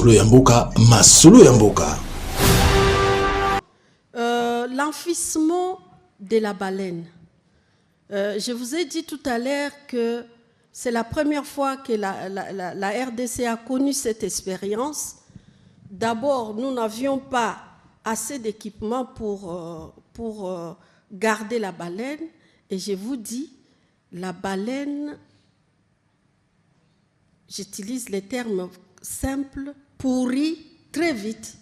Masolo Yamboka, Masolo Yamboka. L'enfouissement de la baleine. Je vous ai dit tout à l'heure que c'est la première fois que la RDC a connu cette expérience. D'abord, nous n'avions pas assez d'équipements pour garder la baleine. Et je vous dis, la baleine, j'utilise les termes simples, pourrit très vite.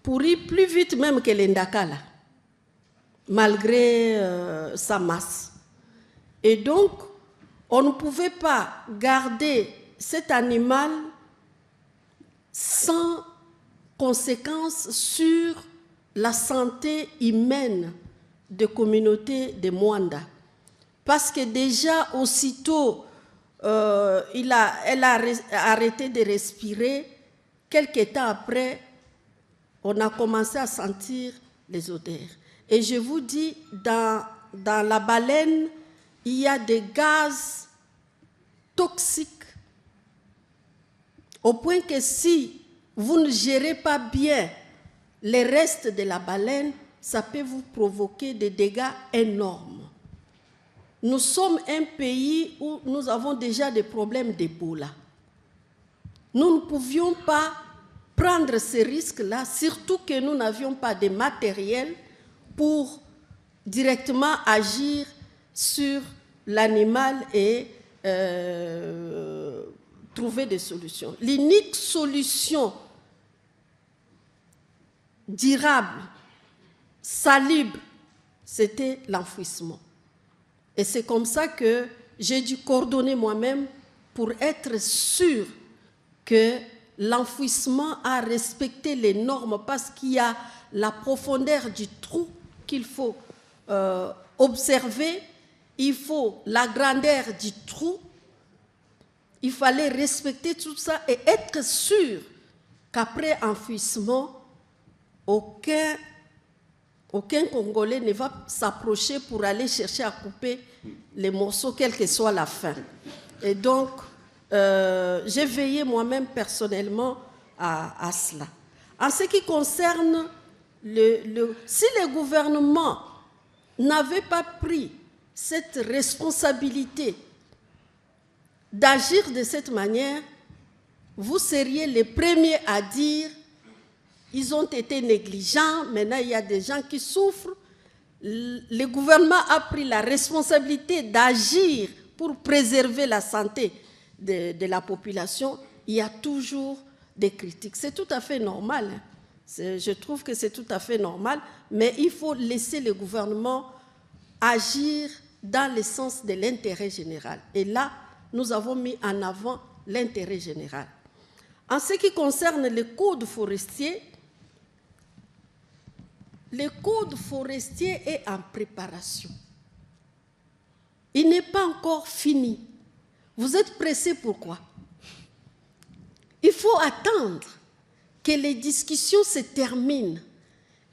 Pourrit plus vite même que l'Indakala, malgré sa masse. Et donc, on ne pouvait pas garder cet animal sans conséquences sur la santé humaine des communautés de Mwanda. Parce que déjà, aussitôt, elle a arrêté de respirer. Quelques temps après, on a commencé à sentir les odeurs. Et je vous dis, dans la baleine, il y a des gaz toxiques, au point que si vous ne gérez pas bien les restes de la baleine, ça peut vous provoquer des dégâts énormes. Nous sommes un pays où nous avons déjà des problèmes d'Ebola. Nous ne pouvions pas prendre ces risques-là, surtout que nous n'avions pas de matériel pour directement agir sur l'animal et trouver des solutions. L'unique solution durable, salubre, c'était l'enfouissement. Et c'est comme ça que j'ai dû coordonner moi-même pour être sûr que l'enfouissement a respecté les normes, parce qu'il y a la profondeur du trou qu'il faut observer, il faut la grandeur du trou, il fallait respecter tout ça et être sûr qu'après enfouissement, aucun Congolais ne va s'approcher pour aller chercher à couper les morceaux, quelle que soit la fin. Et donc, j'ai veillé moi-même personnellement à cela. En ce qui concerne si le gouvernement n'avait pas pris cette responsabilité d'agir de cette manière, vous seriez les premiers à dire ils ont été négligents, maintenant il y a des gens qui souffrent. Le gouvernement a pris la responsabilité d'agir pour préserver la santé de la population. Il y a toujours des critiques. C'est tout à fait normal. Je trouve que c'est tout à fait normal, mais il faut laisser le gouvernement agir dans le sens de l'intérêt général. Et là, nous avons mis en avant l'intérêt général. En ce qui concerne le code forestier, le code forestier est en préparation. Il n'est pas encore fini. Vous êtes pressés, pourquoi? Il faut attendre que les discussions se terminent.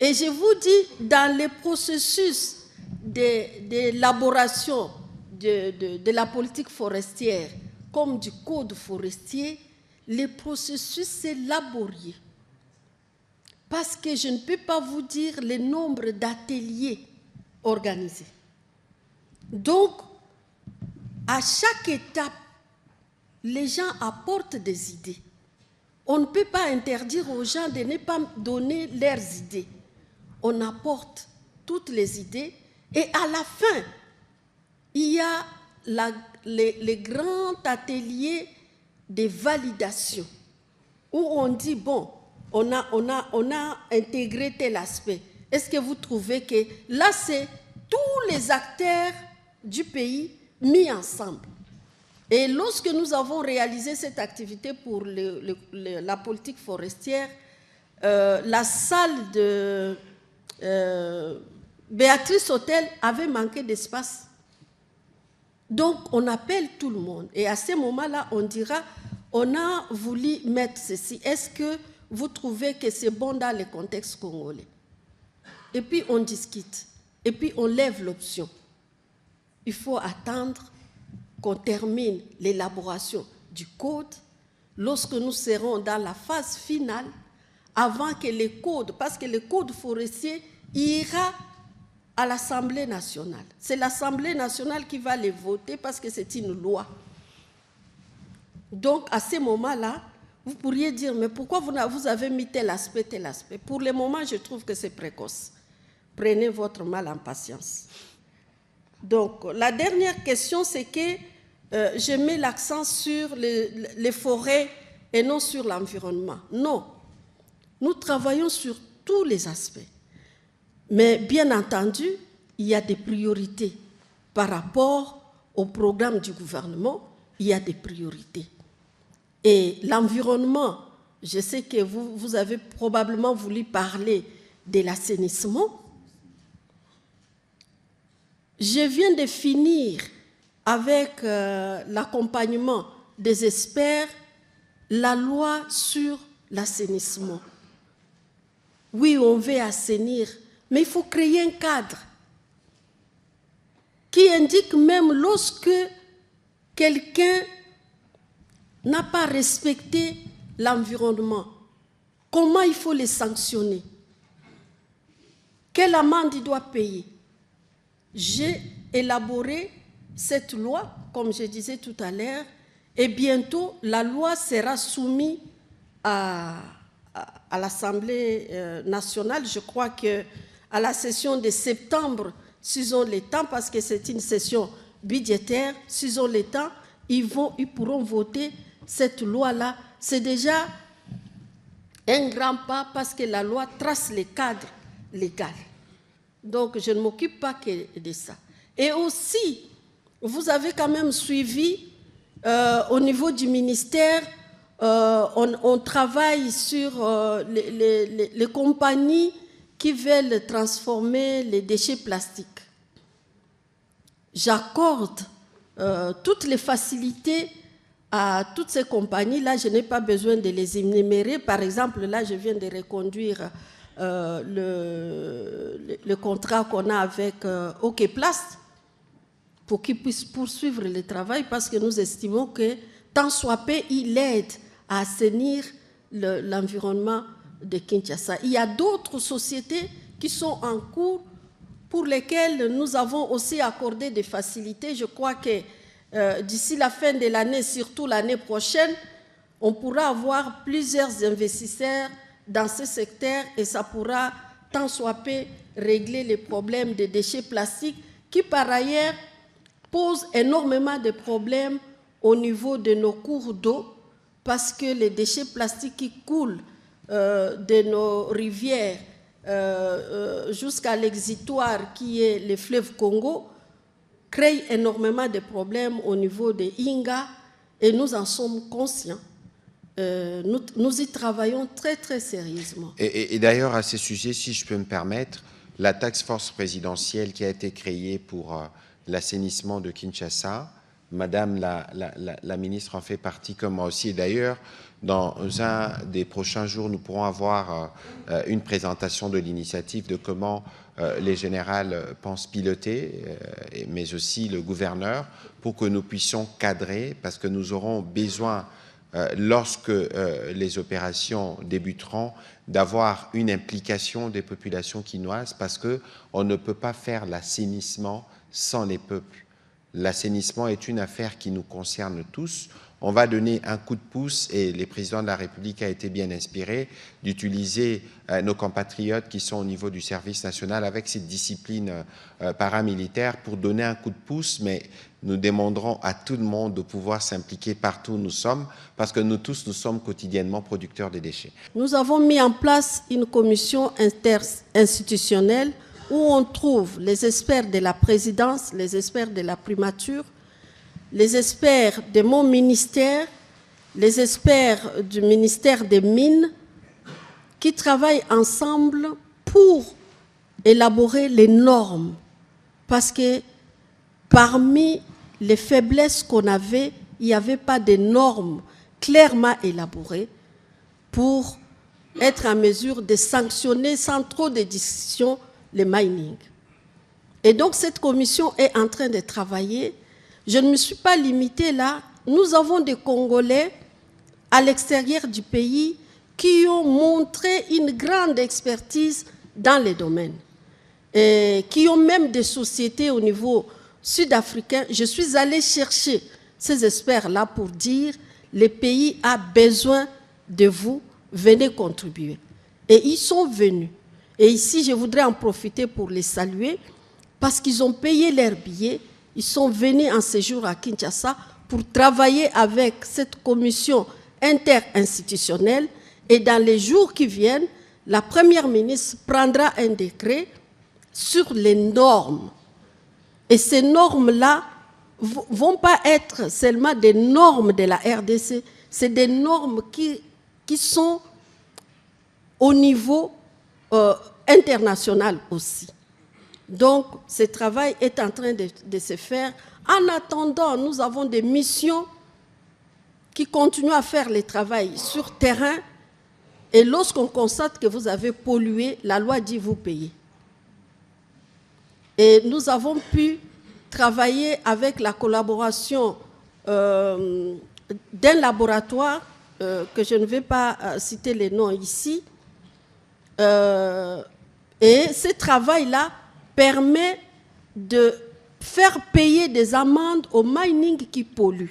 Et je vous dis, dans le processus d'élaboration de la politique forestière comme du code forestier, le processus est laborieux. Parce que je ne peux pas vous dire le nombre d'ateliers organisés. Donc, à chaque étape, les gens apportent des idées. On ne peut pas interdire aux gens de ne pas donner leurs idées. On apporte toutes les idées et à la fin, il y a les grands ateliers de validation où on dit, bon, on a intégré tel aspect. Est-ce que vous trouvez que là, c'est tous les acteurs du pays mis ensemble? Et lorsque nous avons réalisé cette activité pour la politique forestière, la salle de Béatrice Hôtel avait manqué d'espace. Donc, on appelle tout le monde. Et à ce moment-là, on dira, on a voulu mettre ceci. Est-ce que vous trouvez que c'est bon dans le contexte congolais? Et puis, on discute. Et puis, on lève l'option. Il faut attendre qu'on termine l'élaboration du code lorsque nous serons dans la phase finale, avant que les codes, parce que le code forestier ira à l'Assemblée nationale. C'est l'Assemblée nationale qui va les voter parce que c'est une loi. Donc, à ce moment-là, vous pourriez dire, mais pourquoi vous avez mis tel aspect, tel aspect? Pour le moment, je trouve que c'est précoce. Prenez votre mal en patience. Donc, la dernière question, c'est que je mets l'accent sur les forêts et non sur l'environnement. Non, nous travaillons sur tous les aspects. Mais bien entendu, il y a des priorités. Par rapport au programme du gouvernement, il y a des priorités. Et l'environnement, je sais que vous avez probablement voulu parler de l'assainissement. Je viens de finir avec l'accompagnement des experts la loi sur l'assainissement. Oui, on veut assainir, mais il faut créer un cadre qui indique même lorsque quelqu'un n'a pas respecté l'environnement, comment il faut les sanctionner, quelle amende il doit payer. J'ai élaboré cette loi, comme je disais tout à l'heure, et bientôt la loi sera soumise à l'Assemblée nationale. Je crois qu'à la session de septembre, s'ils ont le temps, parce que c'est une session budgétaire, s'ils ont le temps, ils pourront voter cette loi-là. C'est déjà un grand pas parce que la loi trace les cadres légaux. Donc, je ne m'occupe pas que de ça. Et aussi, vous avez quand même suivi, au niveau du ministère, on travaille sur les compagnies qui veulent transformer les déchets plastiques. J'accorde toutes les facilités à toutes ces compagnies-là. Je n'ai pas besoin de les énumérer. Par exemple, là, je viens de reconduire le contrat qu'on a avec Okeplast pour qu'ils puissent poursuivre le travail, parce que nous estimons que tant soit peu, il aide à assainir l'environnement de Kinshasa. Il y a d'autres sociétés qui sont en cours pour lesquelles nous avons aussi accordé des facilités. Je crois que d'ici la fin de l'année, surtout l'année prochaine, on pourra avoir plusieurs investisseurs dans ce secteur et ça pourra, tant soit peu, régler les problèmes des déchets plastiques qui, par ailleurs, posent énormément de problèmes au niveau de nos cours d'eau, parce que les déchets plastiques qui coulent de nos rivières jusqu'à l'exutoire qui est le fleuve Congo créent énormément de problèmes au niveau de Inga, et nous en sommes conscients. Nous y travaillons très, très sérieusement. Et d'ailleurs, à ce sujet, si je peux me permettre, la task force présidentielle qui a été créée pour l'assainissement de Kinshasa, Madame la ministre en fait partie, comme moi aussi. Et d'ailleurs, dans un des prochains jours, nous pourrons avoir une présentation de l'initiative de comment les générales pensent piloter, mais aussi le gouverneur, pour que nous puissions cadrer, parce que nous aurons besoin, lorsque les opérations débuteront, d'avoir une implication des populations quinoises, parce qu'on ne peut pas faire l'assainissement sans les peuples. L'assainissement est une affaire qui nous concerne tous. On va donner un coup de pouce, et le président de la République a été bien inspiré d'utiliser nos compatriotes qui sont au niveau du service national avec cette discipline paramilitaire pour donner un coup de pouce, mais nous demanderons à tout le monde de pouvoir s'impliquer partout où nous sommes, parce que nous tous, nous sommes quotidiennement producteurs de déchets. Nous avons mis en place une commission interinstitutionnelle où on trouve les experts de la présidence, les experts de la primature, les experts de mon ministère, les experts du ministère des Mines, qui travaillent ensemble pour élaborer les normes. Parce que parmi les faiblesses qu'on avait, il n'y avait pas de normes clairement élaborées pour être en mesure de sanctionner sans trop de discussion le mining. Et donc cette commission est en train de travailler. Je ne me suis pas limitée là. Nous avons des Congolais à l'extérieur du pays qui ont montré une grande expertise dans les domaines, et qui ont même des sociétés au niveau sud-africain. Je suis allée chercher ces experts-là pour dire le pays a besoin de vous, venez contribuer. Et ils sont venus. Et ici, je voudrais en profiter pour les saluer parce qu'ils ont payé leurs billets. Ils sont venus en séjour à Kinshasa pour travailler avec cette commission interinstitutionnelle. Et dans les jours qui viennent, la Première ministre prendra un décret sur les normes. Et ces normes-là ne vont pas être seulement des normes de la RDC, c'est des normes qui sont au niveau international aussi. Donc, ce travail est en train de se faire. En attendant, nous avons des missions qui continuent à faire le travail sur terrain. Et lorsqu'on constate que vous avez pollué, la loi dit vous payez. Et nous avons pu travailler avec la collaboration d'un laboratoire, que je ne vais pas citer les noms ici. Et ce travail-là permet de faire payer des amendes au mining qui pollue.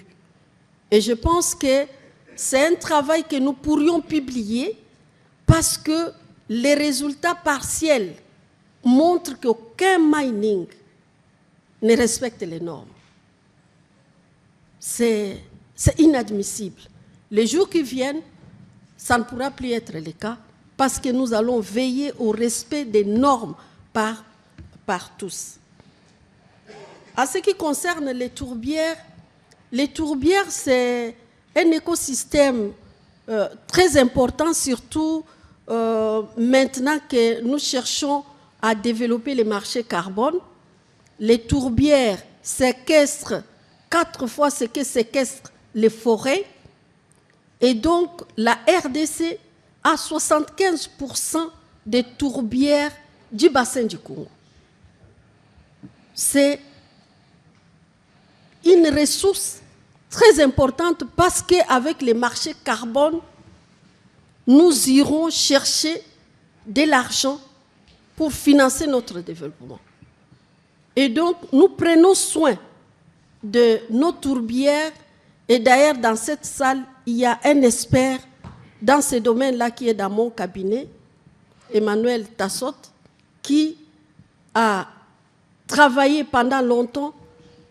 Et je pense que c'est un travail que nous pourrions publier parce que les résultats partiels montrent qu'aucun mining ne respecte les normes. C'est inadmissible. Les jours qui viennent, ça ne pourra plus être le cas parce que nous allons veiller au respect des normes par tous. En ce qui concerne les tourbières, c'est un écosystème très important, surtout maintenant que nous cherchons à développer les marchés carbone. Les tourbières séquestrent 4 fois ce que séquestrent les forêts. Et donc, la RDC a 75% des tourbières du bassin du Congo. C'est une ressource très importante parce qu'avec les marchés carbone, nous irons chercher de l'argent pour financer notre développement. Et donc, nous prenons soin de nos tourbières. Et d'ailleurs, dans cette salle, il y a un expert dans ce domaine-là qui est dans mon cabinet, Emmanuel Tassot, qui a travaillé pendant longtemps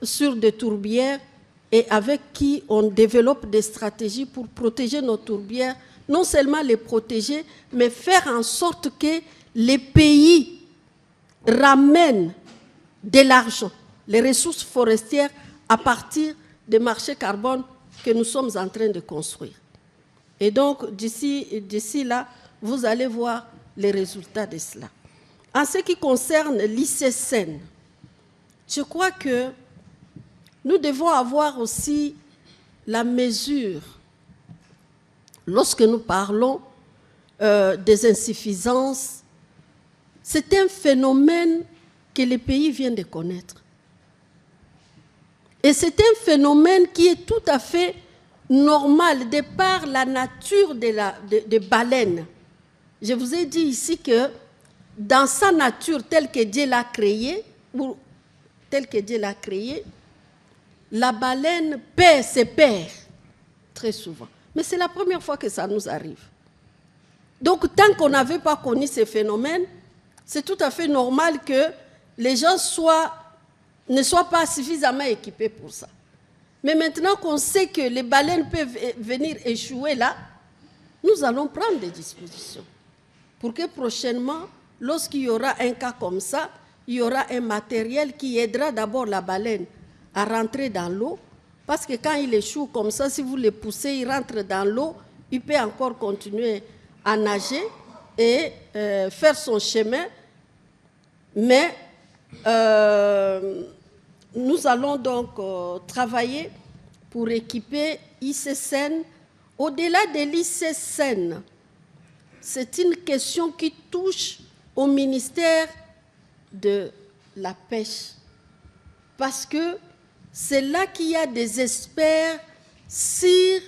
sur des tourbières et avec qui on développe des stratégies pour protéger nos tourbières, non seulement les protéger, mais faire en sorte que les pays ramènent de l'argent, les ressources forestières à partir des marchés carbone que nous sommes en train de construire. Et donc, d'ici là, vous allez voir les résultats de cela. En ce qui concerne l'ICSN, je crois que nous devons avoir aussi la mesure, lorsque nous parlons des insuffisances, c'est un phénomène que les pays viennent de connaître. Et c'est un phénomène qui est tout à fait normal de par la nature des baleines. Je vous ai dit ici que dans sa nature telle que Dieu l'a créée, la baleine se perd très souvent. Mais c'est la première fois que ça nous arrive. Donc, tant qu'on n'avait pas connu ce phénomène, c'est tout à fait normal que les gens ne soient pas suffisamment équipés pour ça. Mais maintenant qu'on sait que les baleines peuvent venir échouer là, nous allons prendre des dispositions pour que prochainement, lorsqu'il y aura un cas comme ça, il y aura un matériel qui aidera d'abord la baleine à rentrer dans l'eau, parce que quand il échoue comme ça, si vous le poussez, il rentre dans l'eau, il peut encore continuer à nager et faire son chemin. Mais nous allons donc travailler pour équiper ICSN. Au-delà de l'ICSN, c'est une question qui touche au ministère de la pêche. Parce que c'est là qu'il y a des experts sur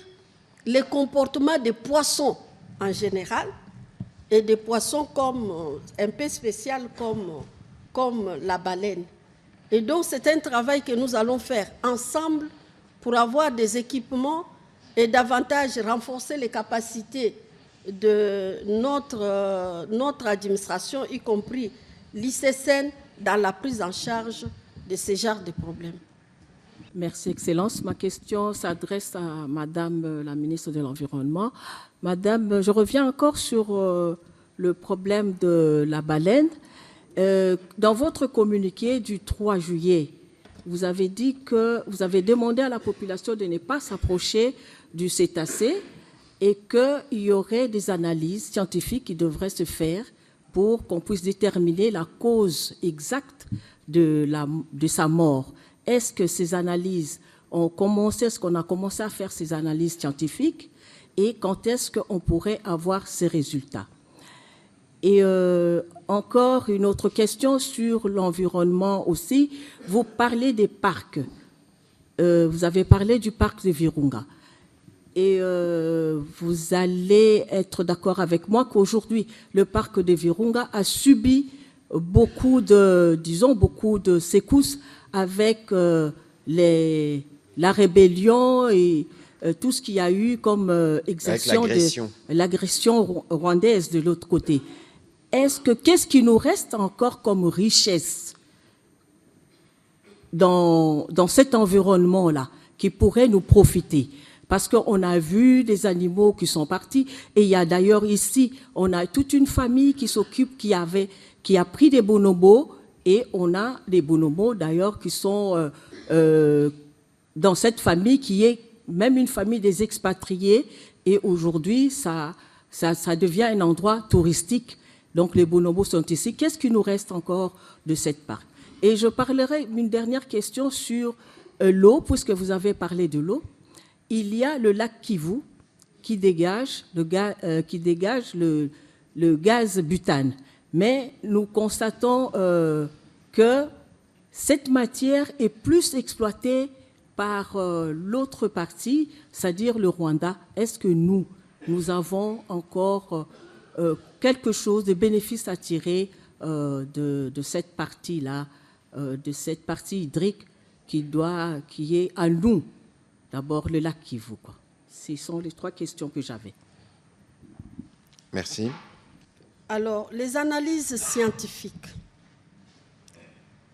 les comportements des poissons en général et des poissons un peu spécial comme la baleine. Et donc, c'est un travail que nous allons faire ensemble pour avoir des équipements et davantage renforcer les capacités de notre administration, y compris l'ICSN, dans la prise en charge de ce genre de problèmes. Merci, Excellence. Ma question s'adresse à Madame la ministre de l'Environnement. Madame, je reviens encore sur le problème de la baleine. Dans votre communiqué du 3 juillet, vous avez dit que vous avez demandé à la population de ne pas s'approcher du cétacé et qu'il y aurait des analyses scientifiques qui devraient se faire pour qu'on puisse déterminer la cause exacte de sa mort. Est-ce que ces analyses ont commencé, est-ce qu'on a commencé à faire ces analyses scientifiques et quand est-ce qu'on pourrait avoir ces résultats? Et encore une autre question sur l'environnement aussi. Vous parlez des parcs. Vous avez parlé du parc de Virunga. Et vous allez être d'accord avec moi qu'aujourd'hui, le parc de Virunga a subi beaucoup de secousses avec la rébellion et tout ce qu'il y a eu comme exaction de l'agression rwandaise de l'autre côté. Qu'est-ce qui nous reste encore comme richesse dans cet environnement-là qui pourrait nous profiter? Parce qu'on a vu des animaux qui sont partis, et il y a d'ailleurs ici, on a toute une famille qui s'occupe, qui a pris des bonobos, et on a des bonobos d'ailleurs qui sont dans cette famille qui est même une famille des expatriés, et aujourd'hui ça devient un endroit touristique. Donc les bonobos sont ici. Qu'est-ce qui nous reste encore de cette parc? Et je parlerai une dernière question sur l'eau, puisque vous avez parlé de l'eau. Il y a le lac Kivu qui dégage le gaz butane. Mais nous constatons que cette matière est plus exploitée par l'autre partie, c'est-à-dire le Rwanda. Est-ce que nous avons encore quelque chose de bénéfice à tirer de cette partie-là, de cette partie hydrique qui est à nous? D'abord, le lac Kivu. Ce sont les 3 questions que j'avais. Merci. Alors, les analyses scientifiques.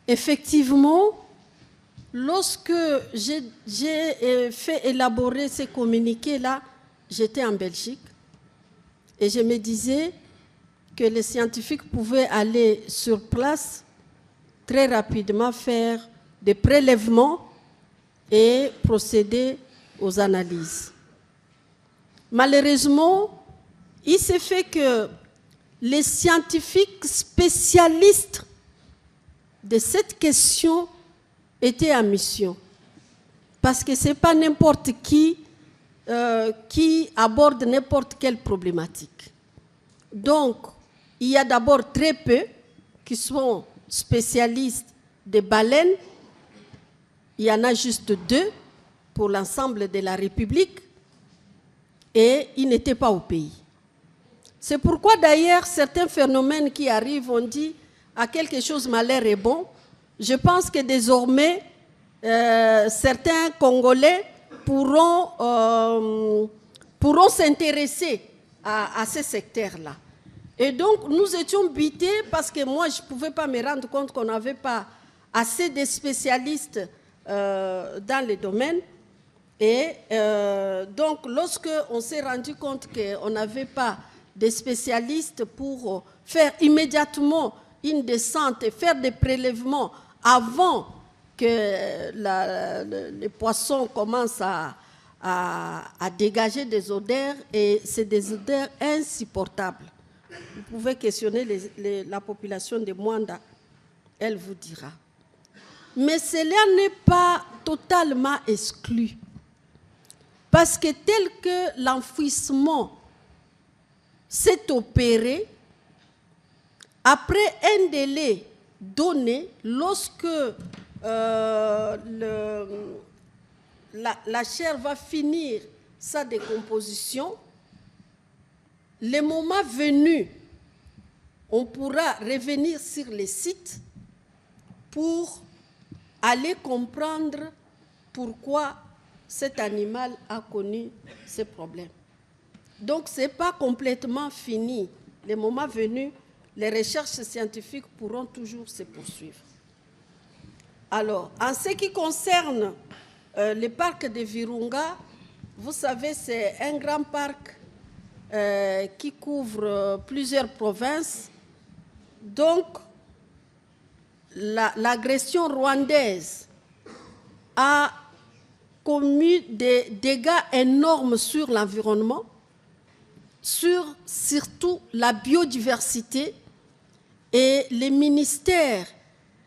Effectivement, lorsque j'ai fait élaborer ces communiqués-là, j'étais en Belgique et je me disais que les scientifiques pouvaient aller sur place très rapidement, faire des prélèvements et procéder aux analyses. Malheureusement, il s'est fait que les scientifiques spécialistes de cette question étaient en mission. Parce que ce n'est pas n'importe qui aborde n'importe quelle problématique. Donc, il y a d'abord très peu qui sont spécialistes des baleines. Il y en a juste 2 pour l'ensemble de la République et ils n'étaient pas au pays. C'est pourquoi d'ailleurs certains phénomènes qui arrivent, on dit à quelque chose malheur est bon. Je pense que désormais, certains Congolais pourront s'intéresser à ces secteurs-là. Et donc nous étions butés parce que moi je ne pouvais pas me rendre compte qu'on n'avait pas assez de spécialistes dans les domaines. Et donc, lorsqu'on s'est rendu compte qu'on n'avait pas de spécialistes pour faire immédiatement une descente et faire des prélèvements avant que les poissons commencent à dégager des odeurs, et c'est des odeurs insupportables. Vous pouvez questionner la population de Mwanda, elle vous dira. Mais cela n'est pas totalement exclu. Parce que tel que l'enfouissement s'est opéré, après un délai donné, lorsque la chair va finir sa décomposition. Le moment venu, on pourra revenir sur les sites pour aller comprendre pourquoi cet animal a connu ces problèmes. Donc, ce n'est pas complètement fini. Le moment venu, les recherches scientifiques pourront toujours se poursuivre. Alors, en ce qui concerne le parc de Virunga, vous savez, c'est un grand parc qui couvre plusieurs provinces. Donc, l'agression rwandaise a commis des dégâts énormes sur l'environnement, sur surtout la biodiversité, et le ministère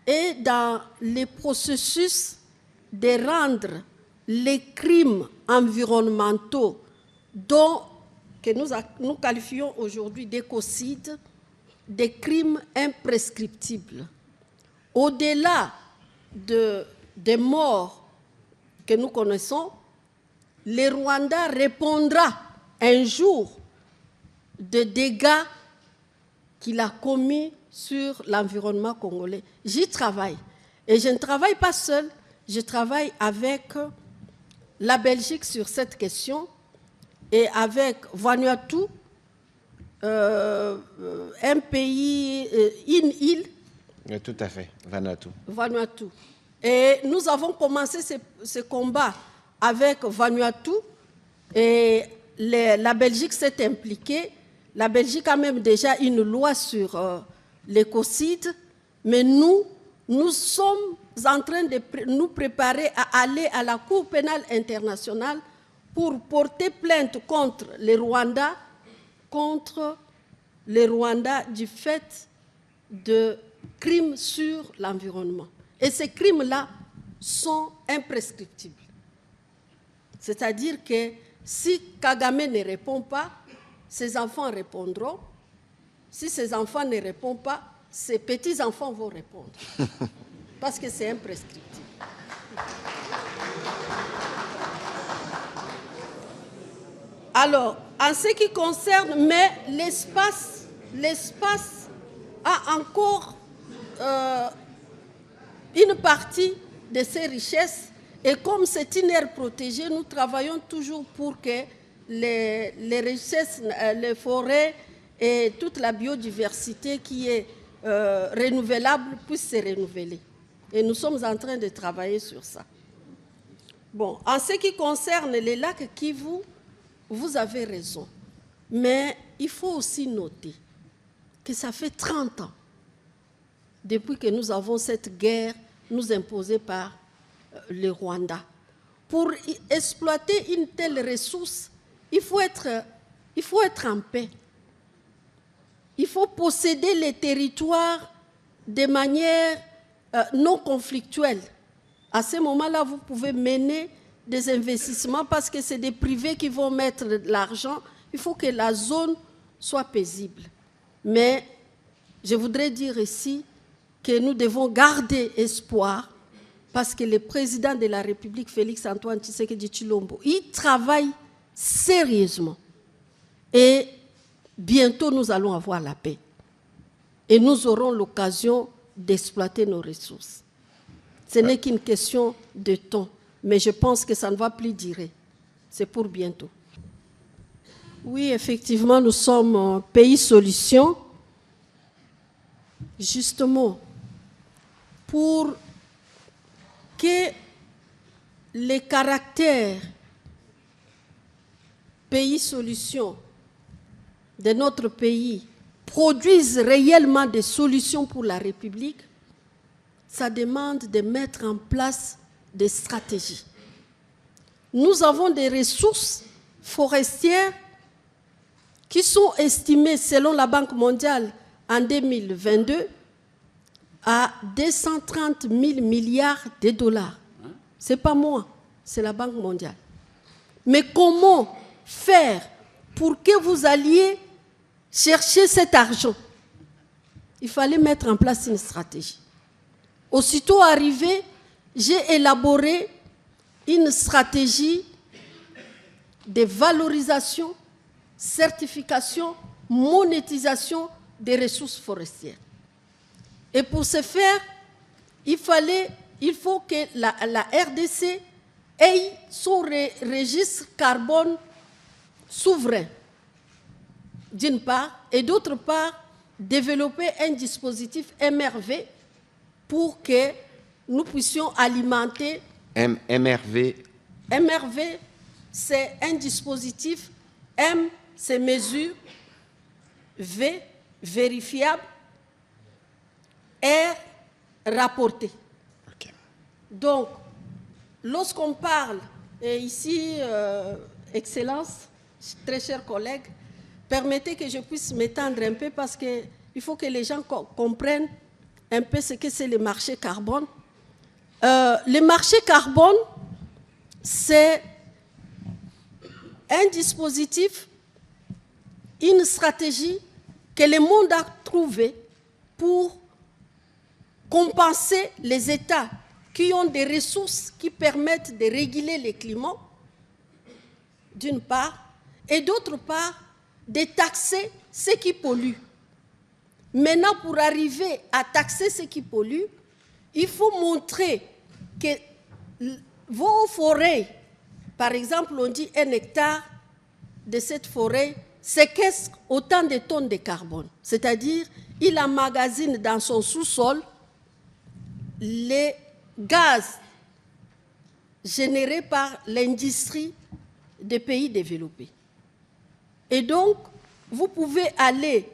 est dans les processus de rendre les crimes environnementaux que nous qualifions aujourd'hui d'écocides, des crimes imprescriptibles. Au-delà des morts que nous connaissons, le Rwanda répondra un jour de dégâts qu'il a commis sur l'environnement congolais. J'y travaille. Et je ne travaille pas seul, je travaille avec la Belgique sur cette question et avec Vanuatu, un pays, une île. Oui, tout à fait, Vanuatu. Et nous avons commencé ce combat avec Vanuatu et la Belgique s'est impliquée. La Belgique a même déjà une loi sur l'écocide, mais nous sommes en train de nous préparer à aller à la Cour pénale internationale pour porter plainte contre les Rwandais du fait de crimes sur l'environnement. Et ces crimes-là sont imprescriptibles. C'est-à-dire que si Kagame ne répond pas, ses enfants répondront. Si ses enfants ne répondent pas, ses petits-enfants vont répondre. Parce que c'est imprescriptible. Alors, en ce qui concerne, mais l'espace a encore une partie de ses richesses. Et comme c'est une aire protégée, nous travaillons toujours pour que les richesses, les forêts et toute la biodiversité qui est renouvelable puissent se renouveler. Et nous sommes en train de travailler sur ça. Bon, en ce qui concerne les lacs Kivu, vous avez raison. Mais il faut aussi noter que ça fait 30 ans depuis que nous avons cette guerre nous imposée par le Rwanda. Pour exploiter une telle ressource, il faut être en paix. Il faut posséder les territoires de manière non conflictuelle. À ce moment-là, vous pouvez mener des investissements parce que c'est des privés qui vont mettre de l'argent. Il faut que la zone soit paisible. Mais je voudrais dire ici que nous devons garder espoir parce que le président de la République, Félix-Antoine Tshisekedi Tshilombo, il travaille sérieusement. Et bientôt, nous allons avoir la paix. Et nous aurons l'occasion d'exploiter nos ressources. Ce n'est qu'une question de temps. Mais je pense que ça ne va plus durer. C'est pour bientôt. Oui, effectivement, nous sommes un pays solution. Justement, pour que les caractères pays solution de notre pays produisent réellement des solutions pour la République, ça demande de mettre en place des stratégies. Nous avons des ressources forestières qui sont estimées, selon la Banque mondiale, en 2022, à 230 000 milliards de dollars. Ce n'est pas moi, c'est la Banque mondiale. Mais comment faire pour que vous alliez chercher cet argent? Il fallait mettre en place une stratégie. Aussitôt arrivé, j'ai élaboré une stratégie de valorisation, certification, monétisation des ressources forestières. Et pour ce faire, il faut que la RDC ait son registre carbone souverain, d'une part, et d'autre part, développer un dispositif MRV pour que nous puissions alimenter. MRV, c'est un dispositif. M, c'est mesure. V, vérifiable. R, rapporté. Okay. Donc, lorsqu'on parle, et ici, Excellence, très chers collègues, permettez que je puisse m'étendre un peu parce qu'il faut que les gens comprennent un peu ce que c'est le marché carbone. Le marché carbone, c'est un dispositif, une stratégie que le monde a trouvée pour compenser les États qui ont des ressources qui permettent de réguler le climat, d'une part, et d'autre part, de taxer ce qui pollue. Maintenant, pour arriver à taxer ce qui pollue, il faut montrer que vos forêts, par exemple, on dit 1 hectare de cette forêt, séquestre autant de tonnes de carbone. C'est-à-dire, il emmagasine dans son sous-sol les gaz générés par l'industrie des pays développés. Et donc, vous pouvez aller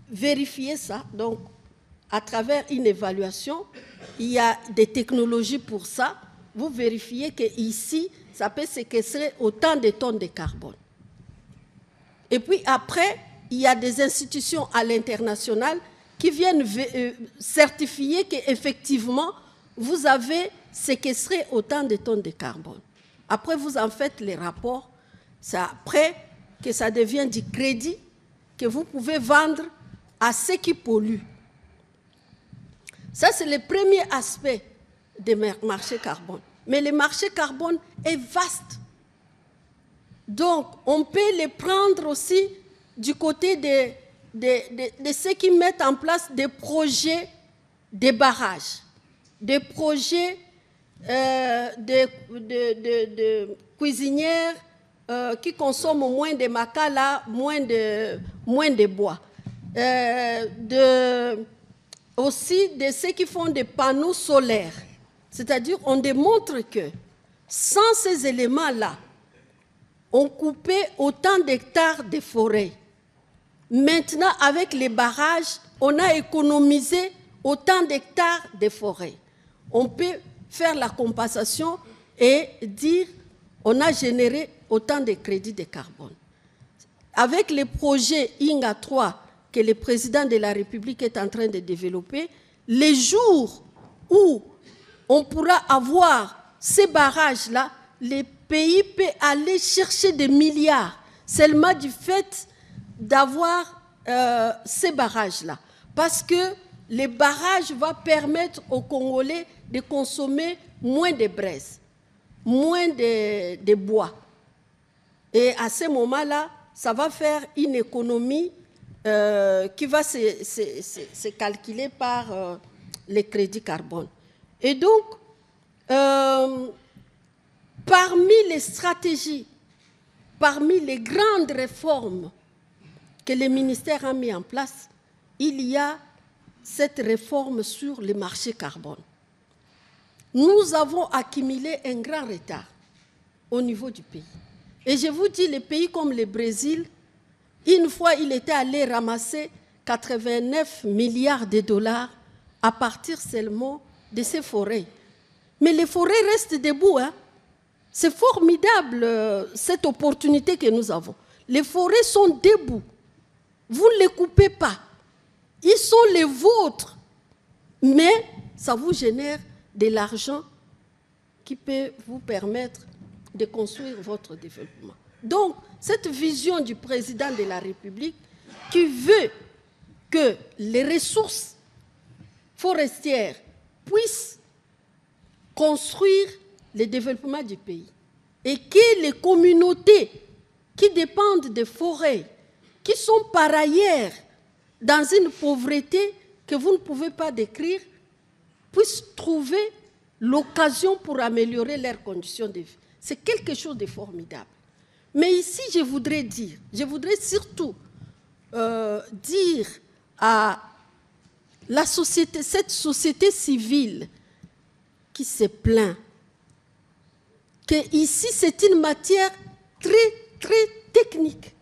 vérifier ça. Donc, à travers une évaluation, il y a des technologies pour ça. Vous vérifiez qu'ici, ça peut séquestrer autant de tonnes de carbone. Et puis après, il y a des institutions à l'international qui viennent certifier qu'effectivement, vous avez séquestré autant de tonnes de carbone. Après, vous en faites les rapports. C'est après que ça devient du crédit que vous pouvez vendre à ceux qui polluent. Ça, c'est le premier aspect des marchés carbone. Mais le marché carbone est vaste. Donc, on peut les prendre aussi du côté de ceux qui mettent en place des projets de barrages, des projets de cuisinières qui consomment moins de macala, moins de bois. Aussi de ceux qui font des panneaux solaires. C'est-à-dire, on démontre que sans ces éléments-là, on coupait autant d'hectares de forêts. Maintenant, avec les barrages, on a économisé autant d'hectares de forêts. On peut faire la compensation et dire on a généré autant de crédits de carbone. Avec les projets INGA 3 que le président de la République est en train de développer, les jours où on pourra avoir ces barrages-là, les pays peuvent aller chercher des milliards seulement du fait d'avoir ces barrages-là. Parce que les barrages vont permettre aux Congolais de consommer moins de braise, moins de bois. Et à ce moment-là, ça va faire une économie qui va se calculer par les crédits carbone. Et donc, parmi les stratégies, parmi les grandes réformes que le ministère a mis en place, il y a cette réforme sur le marché carbone. Nous avons accumulé un grand retard au niveau du pays. Et je vous dis, les pays comme le Brésil, une fois, il était allé ramasser 89 milliards de dollars à partir seulement de ces forêts. Mais les forêts restent debout. Hein. C'est formidable, cette opportunité que nous avons. Les forêts sont debout. Vous ne les coupez pas. Ils sont les vôtres. Mais ça vous génère de l'argent qui peut vous permettre de construire votre développement. Donc, cette vision du président de la République qui veut que les ressources forestières puissent construire le développement du pays et que les communautés qui dépendent des forêts, qui sont par ailleurs dans une pauvreté que vous ne pouvez pas décrire, puissent trouver l'occasion pour améliorer leurs conditions de vie. C'est quelque chose de formidable. Mais ici, je voudrais surtout dire à la société, cette société civile qui se plaint, que ici, c'est une matière très technique.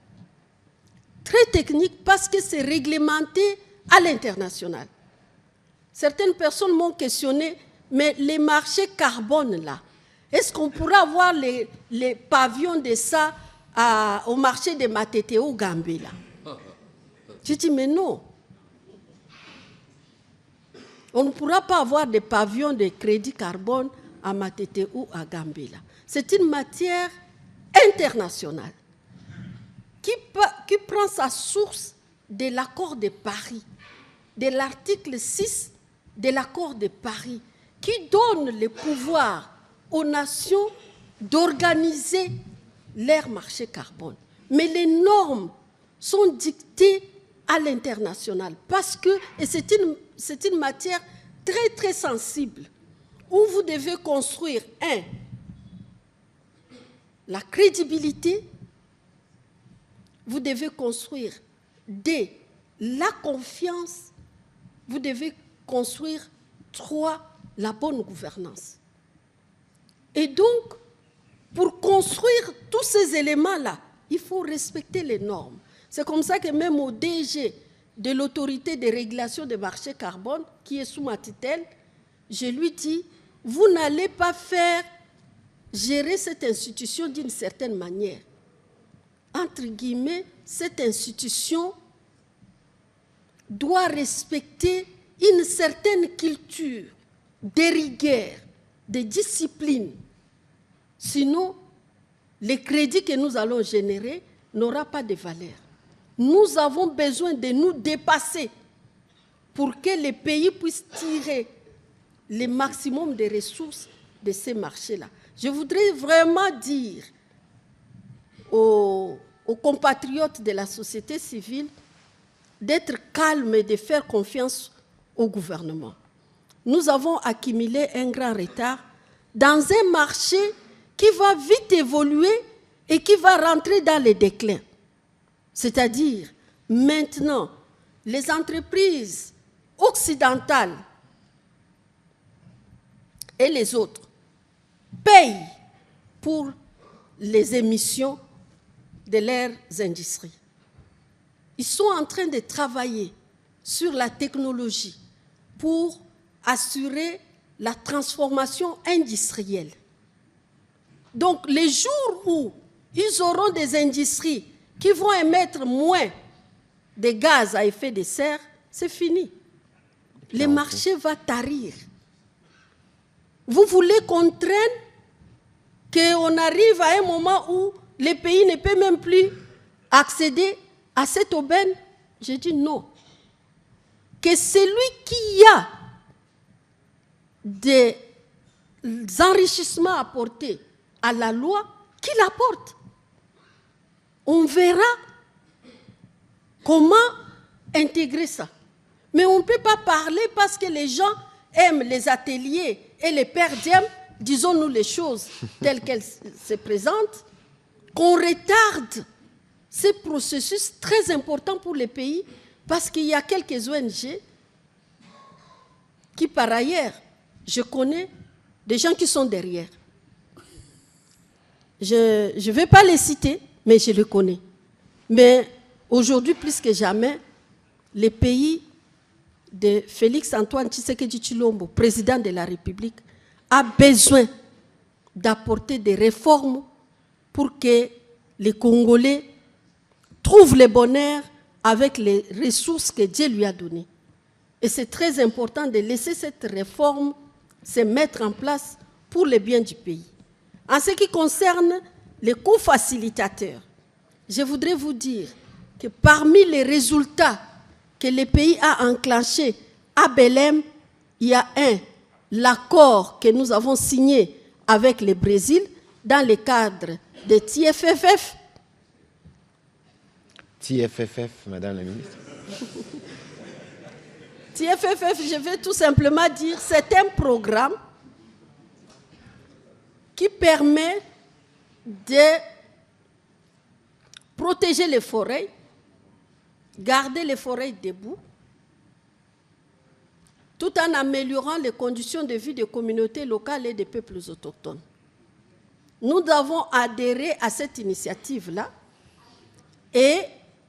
Très technique parce que c'est réglementé à l'international. Certaines personnes m'ont questionné, mais les marchés carbone, là, est-ce qu'on pourra avoir les pavillons de ça au marché de Matete au Gambie, là? J'ai dit, mais non. On ne pourra pas avoir des pavillons de crédit carbone à Matete ou à Gambie, là. C'est une matière internationale qui prend sa source de l'accord de Paris, de l'article 6 de l'accord de Paris, qui donne le pouvoir aux nations d'organiser leur marché carbone. Mais les normes sont dictées à l'international parce que c'est une matière très sensible où vous devez construire, la crédibilité, vous devez construire, la confiance, vous devez construire, 3, la bonne gouvernance. Et donc, pour construire tous ces éléments-là, il faut respecter les normes. C'est comme ça que même au DG de l'autorité de régulation des marchés carbone, qui est sous ma tutelle, je lui dis, vous n'allez pas gérer cette institution d'une certaine manière. Entre guillemets, cette institution doit respecter une certaine culture, des rigueurs, des disciplines. Sinon, les crédits que nous allons générer n'auront pas de valeur. Nous avons besoin de nous dépasser pour que les pays puissent tirer le maximum de ressources de ces marchés-là. Je voudrais vraiment dire aux compatriotes de la société civile d'être calmes et de faire confiance au gouvernement. Nous avons accumulé un grand retard dans un marché qui va vite évoluer et qui va rentrer dans le déclin. C'est-à-dire, maintenant, les entreprises occidentales et les autres payent pour les émissions de leurs industries. Ils sont en train de travailler sur la technologie pour assurer la transformation industrielle. Donc, les jours où ils auront des industries qui vont émettre moins de gaz à effet de serre, c'est fini. Le marché va tarir. Vous voulez qu'on traîne, qu'on arrive à un moment où les pays ne peuvent même plus accéder à cette aubaine? J'ai dit non. Que celui qui a des enrichissements apportés à la loi, qu'il apporte. On verra comment intégrer ça. Mais on ne peut pas parler parce que les gens aiment les ateliers et les pères diem, disons-nous les choses telles qu'elles se présentent, qu'on retarde ces processus très importants pour les pays parce qu'il y a quelques ONG qui, par ailleurs, je connais des gens qui sont derrière. Je ne vais pas les citer, mais je les connais. Mais aujourd'hui, plus que jamais, les pays de Félix-Antoine Tshisekedi Tshilombo, président de la République, a besoin d'apporter des réformes pour que les Congolais trouvent le bonheur avec les ressources que Dieu lui a données. Et c'est très important de laisser cette réforme se mettre en place pour le bien du pays. En ce qui concerne les co-facilitateurs, je voudrais vous dire que parmi les résultats que le pays a enclenchés à Belém, il y a l'accord que nous avons signé avec le Brésil dans le cadre de TFFF. TFFF, Madame la ministre. TFFF, je vais tout simplement dire, c'est un programme qui permet de protéger les forêts, garder les forêts debout, tout en améliorant les conditions de vie des communautés locales et des peuples autochtones. Nous avons adhéré à cette initiative-là et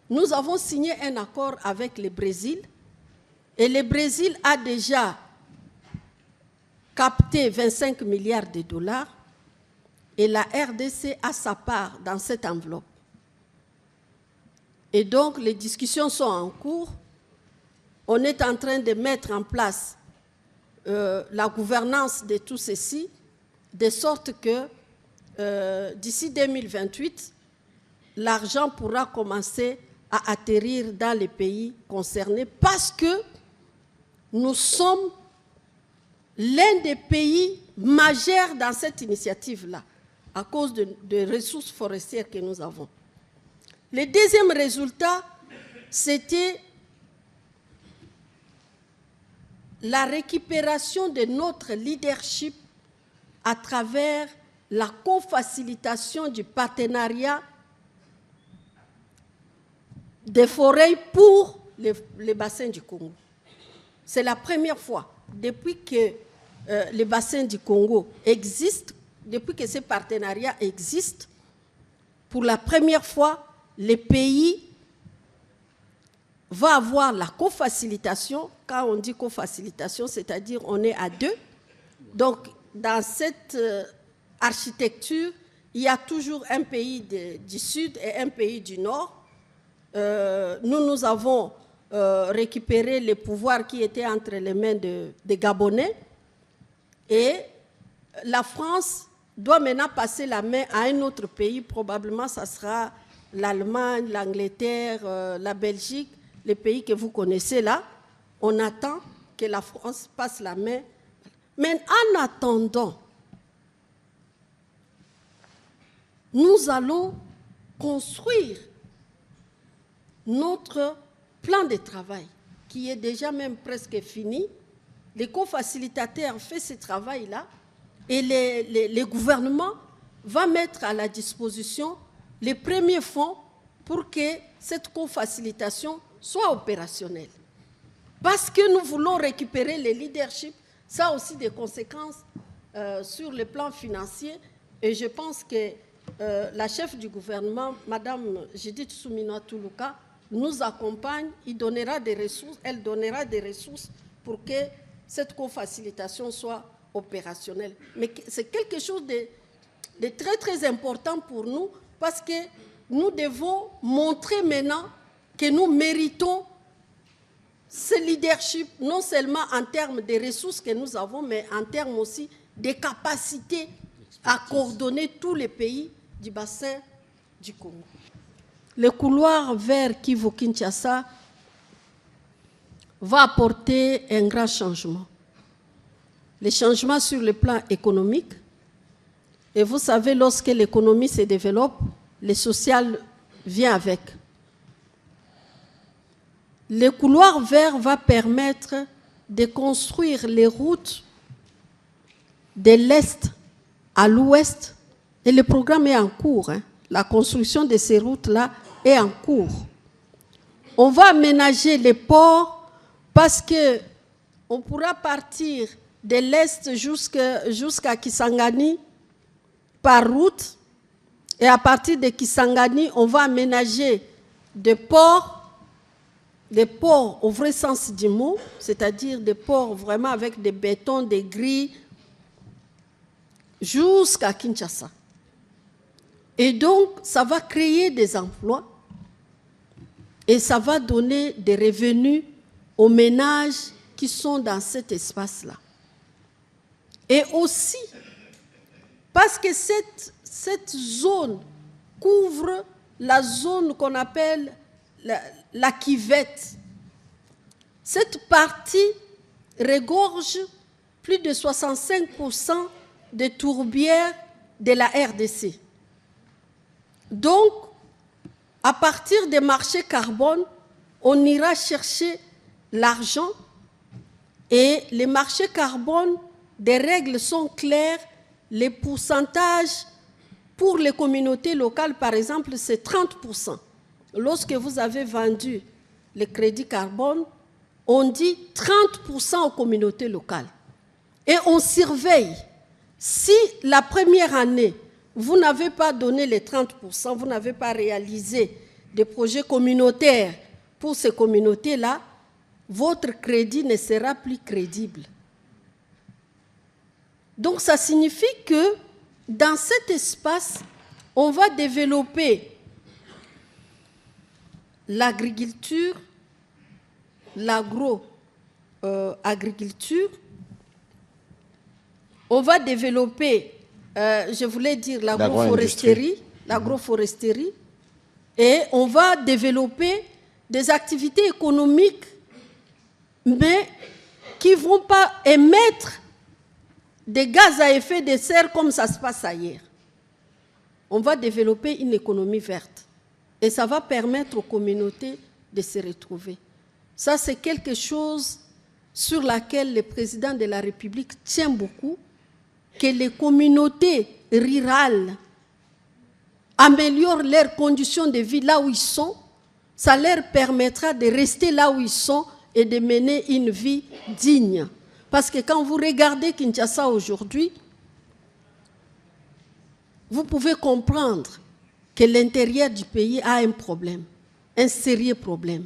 nous avons signé un accord avec le Brésil. Et le Brésil a déjà capté 25 milliards de dollars et la RDC a sa part dans cette enveloppe. Et donc, les discussions sont en cours. On est en train de mettre en place la gouvernance de tout ceci, de sorte que d'ici 2028, l'argent pourra commencer à atterrir dans les pays concernés parce que nous sommes l'un des pays majeurs dans cette initiative-là, à cause des ressources forestières que nous avons. Le deuxième résultat, c'était la récupération de notre leadership à travers la co-facilitation du partenariat des forêts pour les bassins du Congo. C'est la première fois, depuis que les bassins du Congo existent, depuis que ces partenariats existent, pour la première fois, les pays vont avoir la co-facilitation. Quand on dit co-facilitation, c'est-à-dire on est à deux. Donc, dans cette architecture, il y a toujours un pays du Sud et un pays du Nord. Nous avons récupéré les pouvoirs qui étaient entre les mains des Gabonais et la France doit maintenant passer la main à un autre pays, probablement ça sera l'Allemagne, l'Angleterre, la Belgique, les pays que vous connaissez là. On attend que la France passe la main. Mais en attendant, nous allons construire notre plan de travail, qui est déjà même presque fini. Les co-facilitateurs font ce travail-là et les gouvernements vont mettre à la disposition les premiers fonds pour que cette co-facilitation soit opérationnelle. Parce que nous voulons récupérer le leadership, ça a aussi des conséquences sur le plan financier. Et je pense que la chef du gouvernement, Madame Judith Suminwa Tuluka, nous accompagne, elle donnera des ressources pour que cette co-facilitation soit opérationnelle. Mais c'est quelque chose de très, très important pour nous parce que nous devons montrer maintenant que nous méritons ce leadership, non seulement en termes de ressources que nous avons, mais en termes aussi de capacités à coordonner tous les pays du bassin du Congo. Le couloir vers Kivu-Kinshasa va apporter un grand changement. Les changements sur le plan économique. Et vous savez, lorsque l'économie se développe, le social vient avec. Le couloir vert va permettre de construire les routes de l'Est à l'Ouest. Et le programme est en cours. La construction de ces routes-là est en cours. On va aménager les ports parce qu'on pourra partir de l'Est jusqu'à Kisangani par route. Et à partir de Kisangani, on va aménager des ports au vrai sens du mot, c'est-à-dire des ports vraiment avec des bétons, des grilles, jusqu'à Kinshasa. Et donc, ça va créer des emplois et ça va donner des revenus aux ménages qui sont dans cet espace-là. Et aussi, parce que cette zone couvre la zone qu'on appelle la Kivette. Cette partie regorge plus de 65% des tourbières de la RDC. Donc, à partir des marchés carbone, on ira chercher l'argent et les marchés carbone, des règles sont claires, les pourcentages pour les communautés locales, par exemple, c'est 30%. Lorsque vous avez vendu les crédits carbone, on dit 30% aux communautés locales. Et on surveille. Si la première année, vous n'avez pas donné les 30%, vous n'avez pas réalisé des projets communautaires pour ces communautés-là, votre crédit ne sera plus crédible. Donc ça signifie que dans cet espace, on va développer l'agriculture, l'agro-agriculture, on va développer, je voulais dire l'agroforesterie, et on va développer des activités économiques, mais qui ne vont pas émettre des gaz à effet de serre comme ça se passe ailleurs. On va développer une économie verte. Et ça va permettre aux communautés de se retrouver. Ça, c'est quelque chose sur laquelle le président de la République tient beaucoup, que les communautés rurales améliorent leurs conditions de vie là où ils sont. Ça leur permettra de rester là où ils sont et de mener une vie digne. Parce que quand vous regardez Kinshasa aujourd'hui, vous pouvez comprendre que l'intérieur du pays a un problème, un sérieux problème.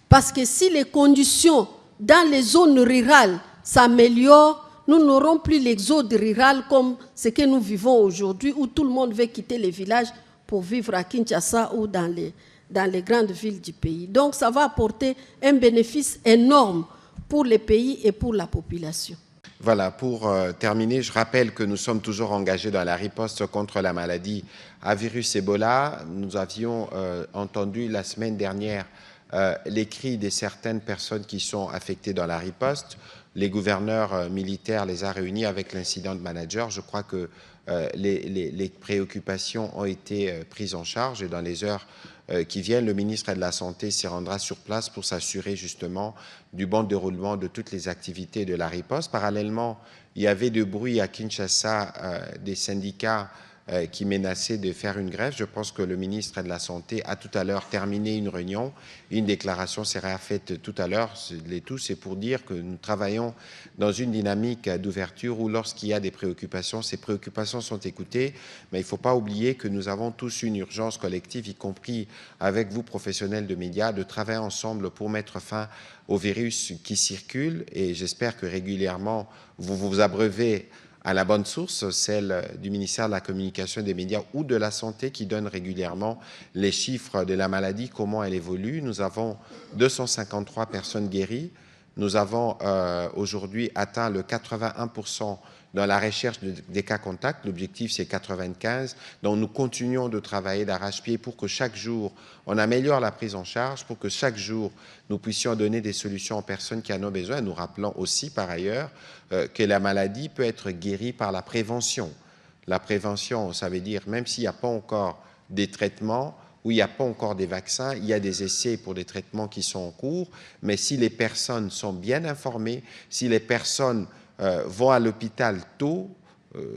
Parce que si les conditions dans les zones rurales s'améliorent, nous n'aurons plus l'exode rural comme ce que nous vivons aujourd'hui, où tout le monde veut quitter les villages pour vivre à Kinshasa ou dans les grandes villes du pays. Donc ça va apporter un bénéfice énorme pour les pays et pour la population. Voilà, pour terminer, je rappelle que nous sommes toujours engagés dans la riposte contre la maladie à virus Ebola. Nous avions entendu la semaine dernière les cris de certaines personnes qui sont affectées dans la riposte. Les gouverneurs militaires les a réunis avec l'incident manager. Je crois que les préoccupations ont été prises en charge et dans les heures qui viennent, le ministre de la Santé s'y rendra sur place pour s'assurer justement du bon déroulement de toutes les activités de la riposte. Parallèlement, il y avait du bruit à Kinshasa des syndicats qui menaçaient de faire une grève. Je pense que le ministre de la Santé a tout à l'heure terminé une réunion. Une déclaration sera faite tout à l'heure. C'est pour dire que nous travaillons dans une dynamique d'ouverture où lorsqu'il y a des préoccupations, ces préoccupations sont écoutées. Mais il ne faut pas oublier que nous avons tous une urgence collective, y compris avec vous, professionnels de médias, de travailler ensemble pour mettre fin au virus qui circule. Et j'espère que régulièrement, vous vous abreuvez à la bonne source, celle du ministère de la Communication et des Médias ou de la Santé qui donne régulièrement les chiffres de la maladie, comment elle évolue. Nous avons 253 personnes guéries. Nous avons aujourd'hui atteint le 81% dans la recherche des cas contacts. L'objectif, c'est 95. Donc, nous continuons de travailler d'arrache-pied pour que chaque jour, on améliore la prise en charge, pour que chaque jour, nous puissions donner des solutions aux personnes qui en ont besoin. Nous rappelons aussi, par ailleurs, que la maladie peut être guérie par la prévention. La prévention, ça veut dire, même s'il n'y a pas encore des traitements, où il n'y a pas encore des vaccins, il y a des essais pour des traitements qui sont en cours, mais si les personnes sont bien informées, si les personnes vont à l'hôpital tôt,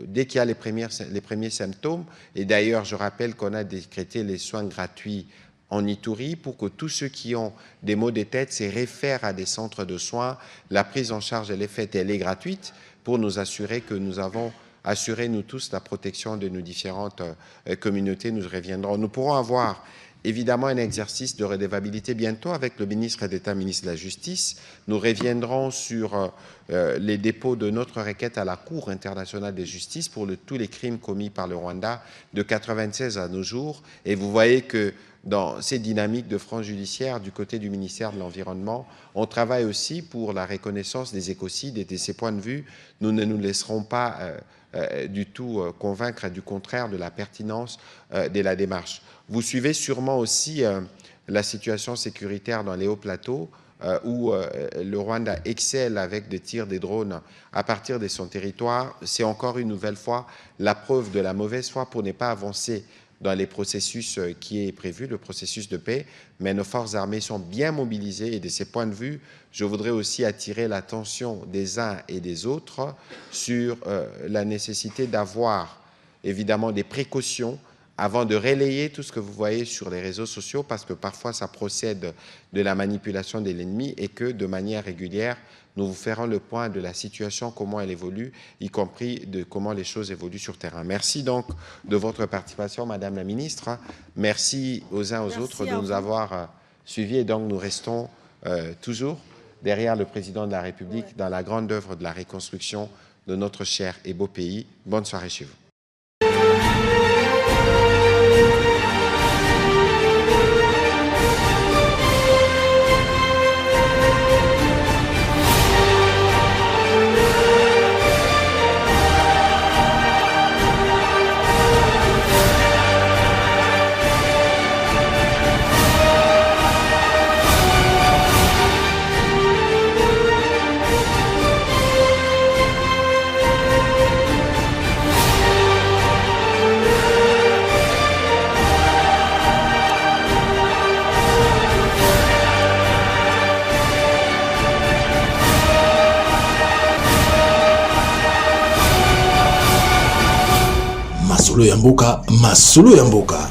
dès qu'il y a les premiers symptômes, et d'ailleurs je rappelle qu'on a décrété les soins gratuits en Ituri pour que tous ceux qui ont des maux de tête se réfèrent à des centres de soins. La prise en charge, elle est faite, elle est gratuite pour nous assurer que nous avons assuré, nous tous, la protection de nos différentes communautés. Nous reviendrons. Nous pourrons avoir évidemment un exercice de redevabilité bientôt avec le ministre d'État, ministre de la Justice. Nous reviendrons sur les dépôts de notre requête à la Cour internationale de justice pour tous les crimes commis par le Rwanda de 1996 à nos jours. Et vous voyez que dans ces dynamiques de front judiciaire du côté du ministère de l'Environnement, on travaille aussi pour la reconnaissance des écocides et de ces points de vue, nous ne nous laisserons pas du tout convaincre du contraire de la pertinence de la démarche. Vous suivez sûrement aussi la situation sécuritaire dans les hauts plateaux, où le Rwanda excelle avec des tirs des drones à partir de son territoire, c'est encore une nouvelle fois la preuve de la mauvaise foi pour ne pas avancer dans les processus qui est prévu, le processus de paix, mais nos forces armées sont bien mobilisées et de ces points de vue, je voudrais aussi attirer l'attention des uns et des autres sur la nécessité d'avoir évidemment des précautions avant de relayer tout ce que vous voyez sur les réseaux sociaux, parce que parfois ça procède de la manipulation de l'ennemi et que de manière régulière, nous vous ferons le point de la situation, comment elle évolue, y compris de comment les choses évoluent sur terrain. Merci donc de votre participation, Madame la Ministre. Merci aux uns aux autres de nous avoir suivis et donc nous restons toujours derrière le Président de la République dans la grande œuvre de la reconstruction de notre cher et beau pays. Bonne soirée chez vous. Masolo ya mboka, masolo ya mboka.